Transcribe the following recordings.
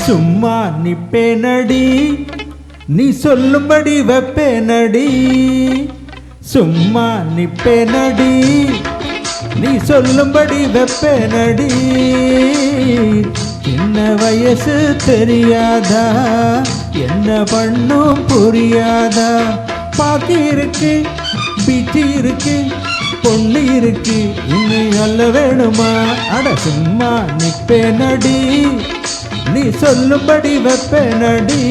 சும்மா நிப்பேனடி நீ சொல்லும்படி வெப்பேனடி சும்மா நிப்பேனடி நீ சொல்லும்படி வெப்பேனடி என்ன வயசு தெரியாதா என்ன பண்ணும் புரியாதா பாக்கி இருக்கு பீச்சி இருக்கு பொண்ணு இருக்கு இன்னும் நல்ல வேணுமா அட சும்மா நிப்பேனடி நீ சொல்லும்படி வெப்பேனடி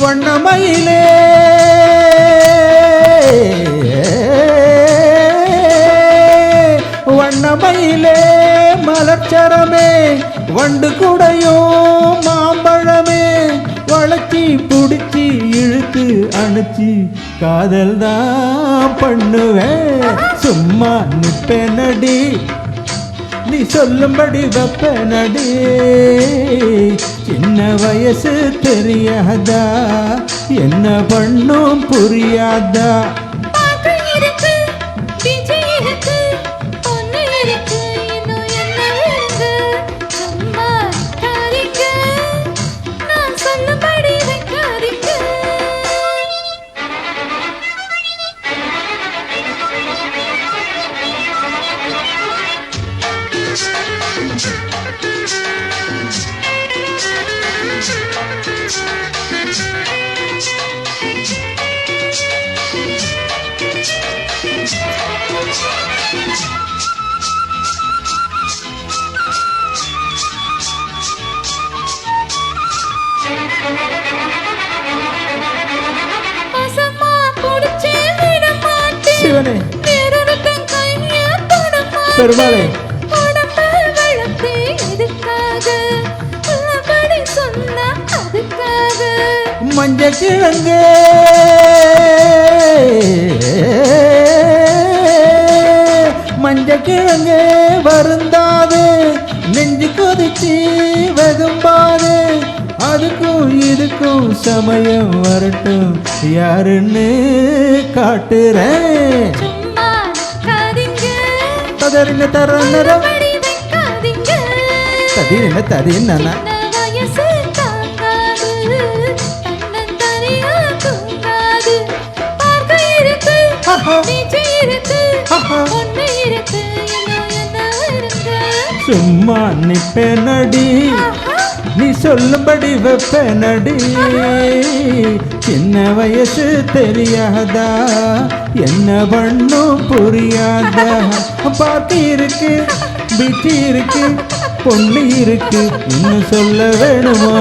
வண்ணமயிலே வண்ணமயிலே மலர்ச்சரமே வண்டு கூடையும் மாம்பழமே வளைச்சி புடிச்சி இழுத்து அணைச்சி காதல் தான் பண்ணுவேன் சும்மா நிப்பேனடி நீ சொல்லும்படி வெப்பேனடி சின்ன வயசு தெரியாதா என்ன பண்ணும் புரியாதா பெருமாளே மஞ்ச கிழங்கு மஞ்ச கிழங்கு வருந்தாது நெஞ்சு கொதிச்சு வெகும்பாது அதுக்கும் இதுக்கும் சமயம் வரட்டும் யாருன்னு காட்டுறேன் ததறின தரனரம் ததிரின ததிரின சும்மா நிப்பேனடி நீ சொல்லும்படி வெப்பேனடி சின்ன வயசு தெரியாதா என்ன பண்ணும் புரியாதா பாத்தி இருக்கு பீச்சி இருக்கு பொண்ணு இருக்கு இன்னும் சொல்ல வேணுமா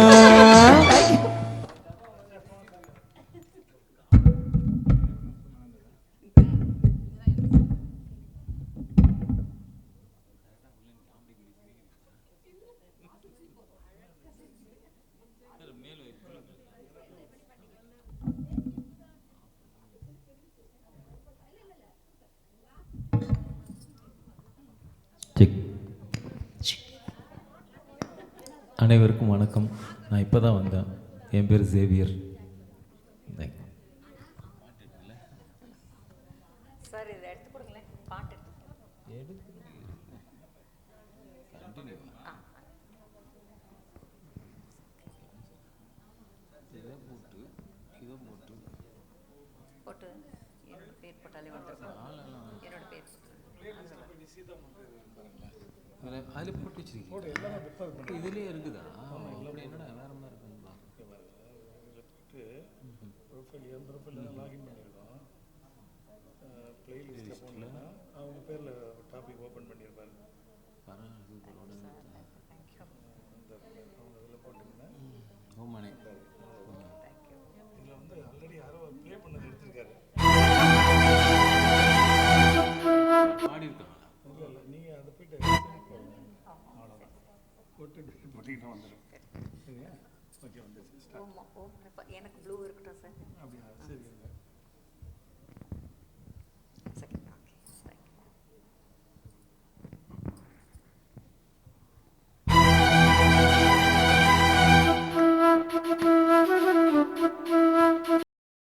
அனைவருக்கும் வணக்கம். நான் இப்போ தான் வந்தேன். என் பேர் சேவியர். சார் இதை எடுத்து கொடுங்களேன். பாட்டு போட்டு என்னோட பேர் போட்டாலே வந்துடும். என்னோட பேர் அதில் போட்டு வச்சிருக்கீங்க. இதுலேயே இருக்குதா? என்னடா வேற மாதிரி இருக்குங்களா? ப்ரொஃபைல் என் ப்ரொஃபைலில் லாகின் பண்ணியிருக்கோம். பிளேலிஸ்ட்டில் போனீங்கன்னா அவங்க பேரில் டாபிக் ஓப்பன் பண்ணியிருப்பாரு. பரவாயில்ல. ரொம்ப மணி